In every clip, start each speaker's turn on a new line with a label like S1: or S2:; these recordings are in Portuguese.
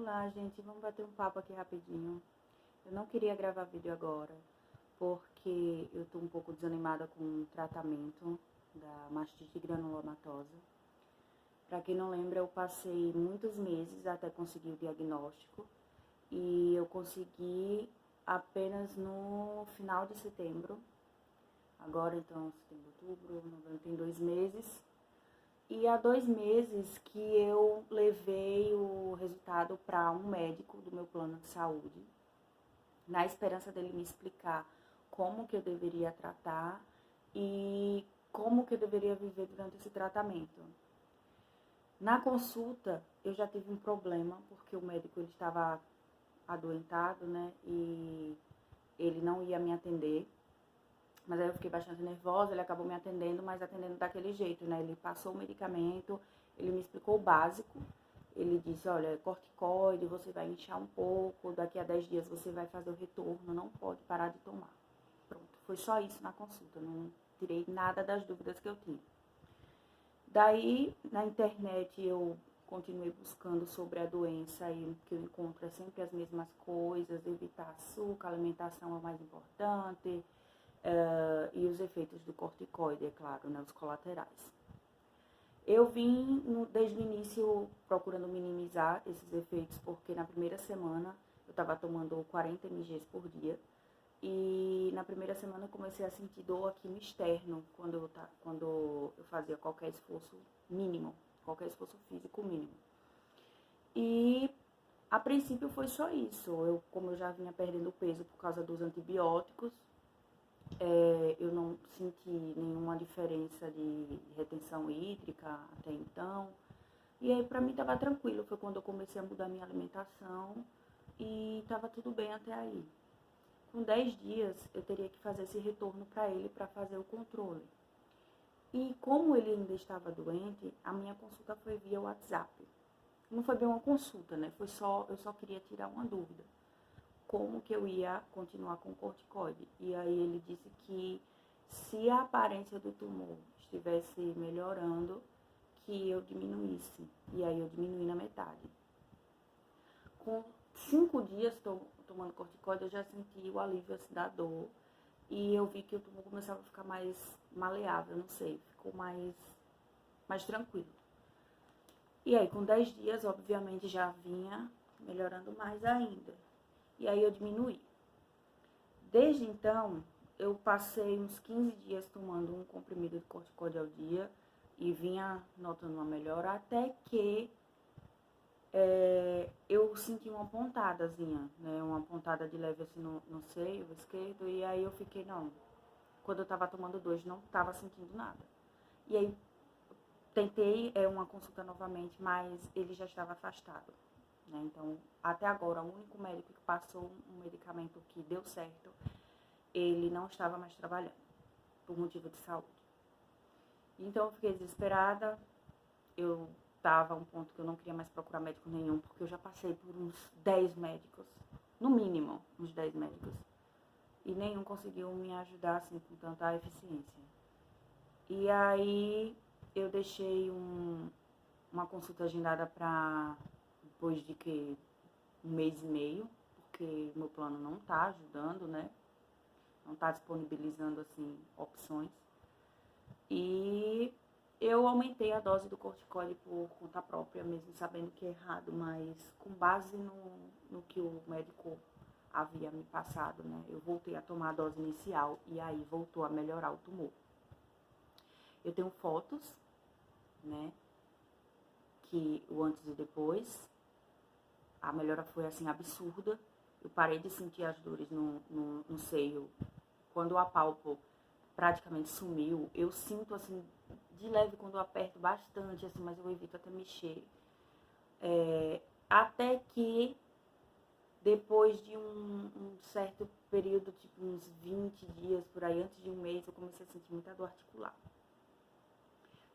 S1: Olá, gente, vamos bater um papo aqui rapidinho. Eu não queria gravar vídeo agora, porque eu tô um pouco desanimada com o tratamento da mastite granulomatosa. Pra quem não lembra, eu passei muitos meses até conseguir o diagnóstico, e eu consegui apenas no final de setembro. Agora, então, setembro, outubro, novembro, tem 2 meses. E há 2 meses que eu levei o resultado para um médico do meu plano de saúde, na esperança dele me explicar como que eu deveria tratar e como que eu deveria viver durante esse tratamento. Na consulta, eu já tive um problema, porque o médico ele estava adoentado, né, e ele não ia me atender. Mas aí eu fiquei bastante nervosa, ele acabou me atendendo, mas atendendo daquele jeito, né? Ele passou o medicamento, ele me explicou o básico. Ele disse, olha, é corticoide, você vai inchar um pouco, daqui a 10 dias você vai fazer o retorno, não pode parar de tomar. Pronto, foi só isso na consulta, não tirei nada das dúvidas que eu tinha. Daí, na internet, eu continuei buscando sobre a doença e o que eu encontro é sempre as mesmas coisas, evitar açúcar, alimentação é o mais importante. E os efeitos do corticoide, é claro, né, os colaterais. Eu vim, desde o início, procurando minimizar esses efeitos, porque na primeira semana eu estava tomando 40 mg por dia, e na primeira semana eu comecei a sentir dor aqui no externo, quando eu fazia qualquer esforço mínimo, qualquer esforço físico mínimo. E a princípio foi só isso, como eu já vinha perdendo peso por causa dos antibióticos, eu não senti nenhuma diferença de retenção hídrica até então. E aí pra mim tava tranquilo, foi quando eu comecei a mudar minha alimentação e tava tudo bem até aí. Com 10 dias eu teria que fazer esse retorno para ele para fazer o controle. E como ele ainda estava doente, a minha consulta foi via WhatsApp. Não foi bem uma consulta, né? Eu só queria tirar uma dúvida. Como que eu ia continuar com o corticoide. E aí ele disse que se a aparência do tumor estivesse melhorando, que eu diminuísse. E aí eu diminuí na metade. Com 5 dias tomando corticoide, eu já senti o alívio assim, da dor. E eu vi que o tumor começava a ficar mais maleável, não sei, ficou mais tranquilo. E aí com 10 dias, obviamente, já vinha melhorando mais ainda. E aí eu diminuí. Desde então, eu passei uns 15 dias tomando um comprimido de corticoide ao dia e vinha notando uma melhora, até que eu senti uma pontadazinha, né? Uma pontada de leve assim no seio esquerdo, e aí eu fiquei, não. Quando eu tava tomando 2, não tava sentindo nada. E aí tentei uma consulta novamente, mas ele já estava afastado. Né? Então, até agora, o único médico que passou um medicamento que deu certo, ele não estava mais trabalhando, por motivo de saúde. Então, eu fiquei desesperada, eu estava a um ponto que eu não queria mais procurar médico nenhum, porque eu já passei por uns 10 médicos, no mínimo, uns 10 médicos, e nenhum conseguiu me ajudar, assim, com tanta eficiência. E aí, eu deixei uma consulta agendada para depois de que 1 mês e meio, porque meu plano não tá ajudando, né? Não tá disponibilizando, assim, opções. E eu aumentei a dose do corticoide por conta própria, mesmo sabendo que é errado, mas com base no que o médico havia me passado, né? Eu voltei a tomar a dose inicial e aí voltou a melhorar o tumor. Eu tenho fotos, né? Que o antes e depois, a melhora foi assim absurda. Eu parei de sentir as dores no seio. Quando eu apalpo, praticamente sumiu. Eu sinto assim, de leve quando eu aperto bastante, assim, mas eu evito até mexer. Até que, depois de um certo período, tipo uns 20 dias, por aí, antes de 1 mês, eu comecei a sentir muita dor articular.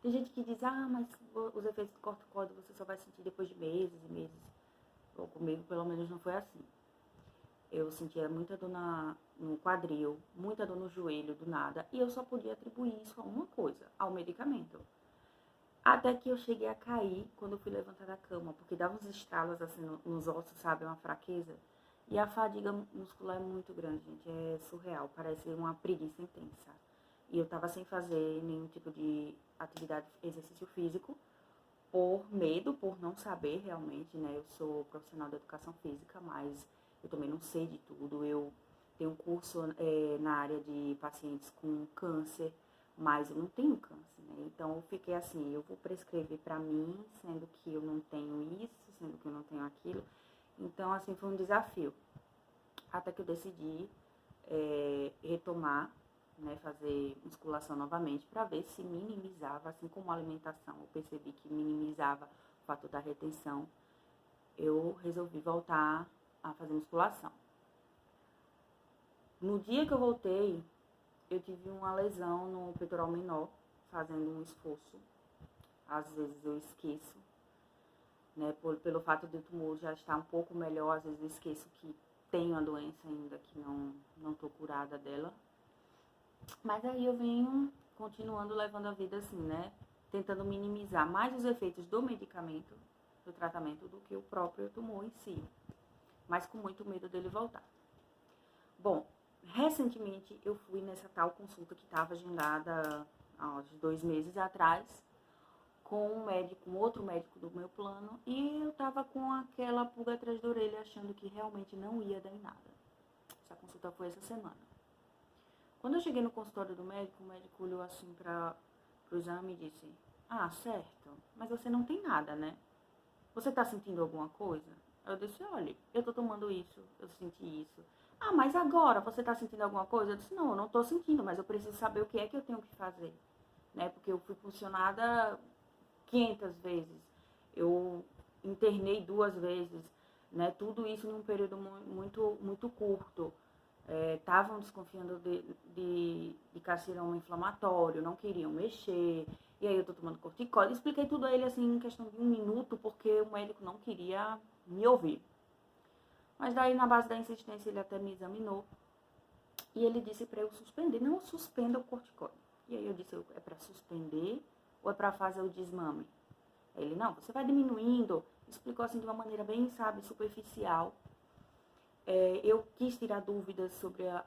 S1: Tem gente que diz, mas os efeitos do corticoide você só vai sentir depois de meses e meses. Ou comigo, pelo menos, não foi assim. Eu sentia muita dor no quadril, muita dor no joelho, do nada. E eu só podia atribuir isso a uma coisa, ao medicamento. Até que eu cheguei a cair quando eu fui levantar da cama, porque dava uns estralos assim nos ossos, sabe? Uma fraqueza. E a fadiga muscular é muito grande, gente. É surreal. Parece uma preguiça intensa. E eu tava sem fazer nenhum tipo de atividade, exercício físico, por medo, por não saber realmente, né? Eu sou profissional da educação física, mas eu também não sei de tudo. Eu tenho um curso na área de pacientes com câncer, mas eu não tenho câncer, né? Então eu fiquei assim, eu vou prescrever para mim, sendo que eu não tenho isso, sendo que eu não tenho aquilo. Então, assim, foi um desafio. Até que eu decidi retomar, né, fazer musculação novamente para ver se minimizava, assim como a alimentação, eu percebi que minimizava o fator da retenção, eu resolvi voltar a fazer musculação. No dia que eu voltei, eu tive uma lesão no peitoral menor, fazendo um esforço. Às vezes eu esqueço, né, pelo fato do tumor já estar um pouco melhor, às vezes eu esqueço que tenho a doença ainda, que não tô curada dela. Mas aí eu venho continuando levando a vida assim, né? Tentando minimizar mais os efeitos do medicamento, do tratamento, do que o próprio tumor em si. Mas com muito medo dele voltar. Bom, recentemente eu fui nessa tal consulta que estava agendada há uns 2 meses atrás, com um médico, um outro médico do meu plano, e eu tava com aquela pulga atrás da orelha, achando que realmente não ia dar em nada. Essa consulta foi essa semana. Quando eu cheguei no consultório do médico, o médico olhou assim para o exame e disse: "Ah, certo, mas você não tem nada, né? Você tá sentindo alguma coisa?" Eu disse: "Olha, eu tô tomando isso, eu senti isso." "Ah, mas agora você tá sentindo alguma coisa?" Eu disse: "Não, eu não tô sentindo, mas eu preciso saber o que é que eu tenho que fazer, né? Porque eu fui funcionada 500 vezes, eu internei 2 vezes, né? Tudo isso num período muito curto. Estavam desconfiando de carcinoma inflamatório, não queriam mexer, e aí eu tô tomando corticóide. Expliquei tudo a ele assim em questão de 1 minuto, porque o médico não queria me ouvir. Mas daí, na base da insistência, ele até me examinou e ele disse para eu suspender. Não suspenda o corticóide. E aí eu disse: é para suspender ou é para fazer o desmame? Ele: não, você vai diminuindo. Explicou assim de uma maneira bem, sabe, superficial. Eu quis tirar dúvidas sobre a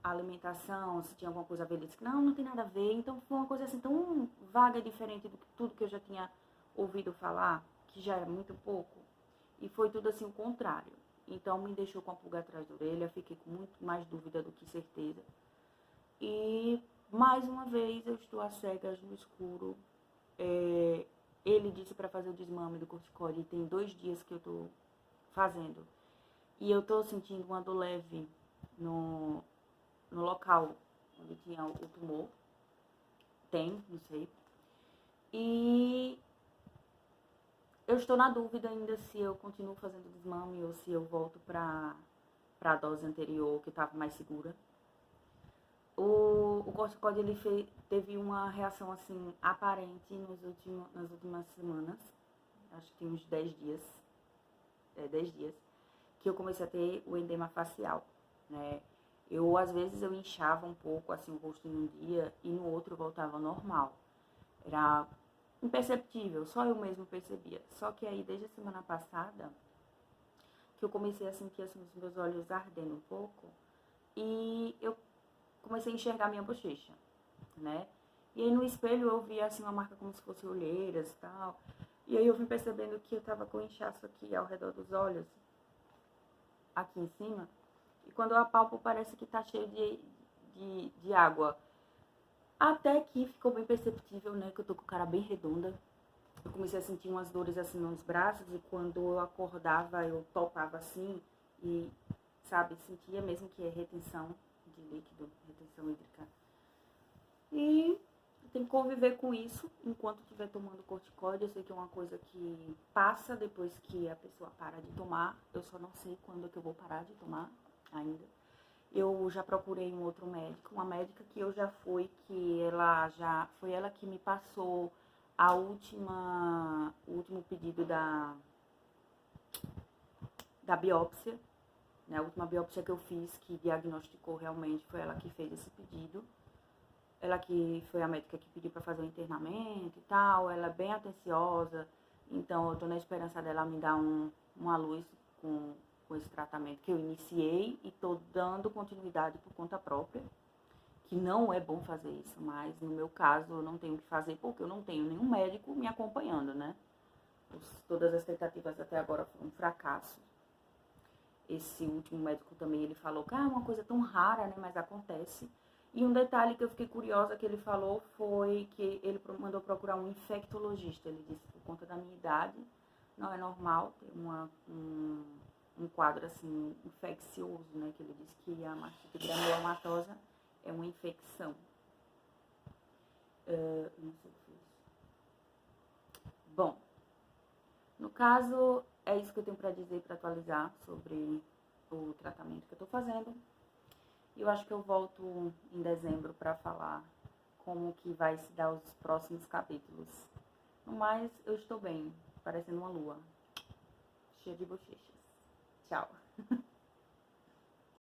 S1: alimentação, se tinha alguma coisa a ver. Ele disse que não tem nada a ver. Então foi uma coisa assim tão vaga e diferente do que tudo que eu já tinha ouvido falar, que já era muito pouco. E foi tudo assim o contrário. Então me deixou com a pulga atrás da orelha, fiquei com muito mais dúvida do que certeza. E mais uma vez eu estou às cegas no escuro. Ele disse para fazer o desmame do corticóide e tem 2 dias que eu estou fazendo. E eu tô sentindo uma dor leve no local onde tinha o tumor. Não sei. E eu estou na dúvida ainda se eu continuo fazendo desmame ou se eu volto para a dose anterior, que estava mais segura. O corticóide ele teve uma reação assim aparente nas últimas semanas. Acho que tem uns 10 dias. 10 dias. Que eu comecei a ter o edema facial, né? Às vezes, eu inchava um pouco, assim, o rosto em um dia e no outro voltava normal. Era imperceptível, só eu mesmo percebia. Só que aí, desde a semana passada, que eu comecei a sentir, assim, os meus olhos ardendo um pouco e eu comecei a enxergar minha bochecha, né? E aí, no espelho, eu via, assim, uma marca como se fosse olheiras e tal. E aí, eu vim percebendo que eu tava com inchaço aqui ao redor dos olhos, aqui em cima, e quando eu apalpo parece que tá cheio de água. Até que ficou bem perceptível, né, que eu tô com a cara bem redonda. Eu comecei a sentir umas dores assim nos braços e quando eu acordava eu topava assim e, sabe, sentia mesmo que é retenção de líquido, retenção hídrica. E tem que conviver com isso enquanto estiver tomando corticóide. Eu sei que é uma coisa que passa depois que a pessoa para de tomar. Eu só não sei quando é que eu vou parar de tomar ainda. Eu já procurei um outro médico, uma médica que eu já fui, foi ela que me passou o último pedido da biópsia, né? A última biópsia que eu fiz, que diagnosticou realmente, foi ela que fez esse pedido. ela que foi a médica que pediu para fazer o internamento e tal, ela é bem atenciosa, então eu tô na esperança dela me dar uma luz com esse tratamento que eu iniciei e tô dando continuidade por conta própria, que não é bom fazer isso, mas no meu caso eu não tenho o que fazer porque eu não tenho nenhum médico me acompanhando, né? Todas as tentativas até agora foram um fracasso. Esse último médico também, ele falou que é uma coisa tão rara, né, mas acontece. E um detalhe que eu fiquei curiosa que ele falou foi que ele mandou procurar um infectologista. Ele disse que por conta da minha idade, não é normal ter um quadro assim infeccioso, né, que ele disse que a mastite granulomatosa é uma infecção. Não sei o que fiz. Bom, no caso, é isso que eu tenho para dizer, para atualizar sobre o tratamento que eu tô fazendo. E eu acho que eu volto em dezembro para falar como que vai se dar os próximos capítulos. No mais, eu estou bem, parecendo uma lua, cheia de bochechas. Tchau!